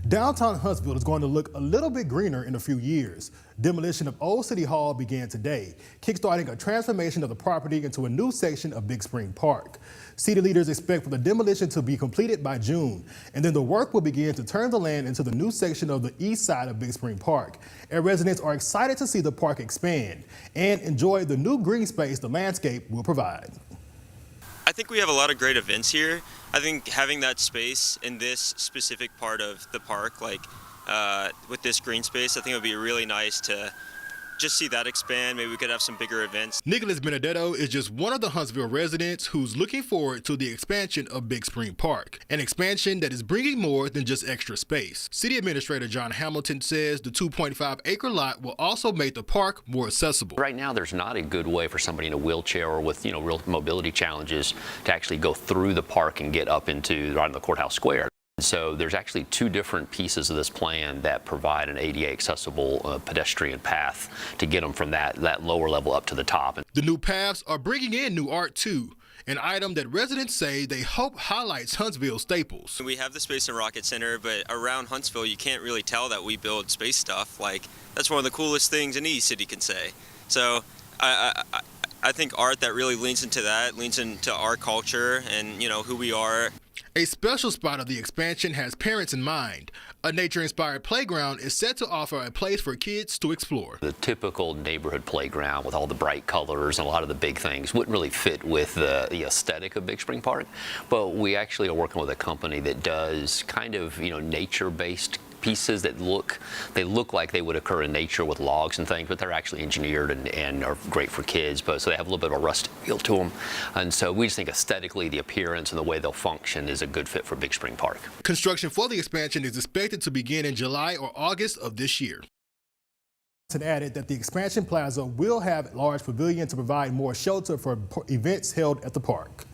Downtown Huntsville is going to look a little bit greener in a few years. Demolition of Old City Hall began today, kickstarting a transformation of the property into a new section of Big Spring Park. City leaders expect for the demolition to be completed by June, and then the work will begin to turn the land into the new section of the east side of Big Spring Park. And residents are excited to see the park expand and enjoy the new green space the landscape will provide. I think we have a lot of great events here. I think having that space in this specific part of the park, like with this green space, I think it would be really nice to just see that expand. Maybe we could have some bigger events. Nicholas Benedetto is just one of the Huntsville residents who's looking forward to the expansion of Big Spring Park, an expansion that is bringing more than just extra space. City Administrator John Hamilton says the 2.5-acre lot will also make the park more accessible. Right now, there's not a good way for somebody in a wheelchair or with real mobility challenges to actually go through the park and get up into right on the courthouse square. So there's actually two different pieces of this plan that provide an ADA accessible pedestrian path to get them from that lower level up to the top. The new paths are bringing in new art too, an item that residents say they hope highlights Huntsville staples. We have the Space and Rocket Center, but around Huntsville you can't really tell that we build space stuff. Like, that's one of the coolest things any city can say. So I think art that really leans into that, leans into our culture and who we are. A special spot of the expansion has parents in mind. A nature-inspired playground is set to offer a place for kids to explore. The typical neighborhood playground with all the bright colors and a lot of the big things wouldn't really fit with the aesthetic of Big Spring Park, but we actually are working with a company that does kind of nature-based pieces that look like they would occur in nature with logs and things, but they're actually engineered and are great for kids, but so they have a little bit of a rustic feel to them. And so we just think aesthetically the appearance and the way they'll function is a good fit for Big Spring Park. Construction for the expansion is expected to begin in July or August of this year. It added that the expansion plaza will have a large pavilion to provide more shelter for events held at the park.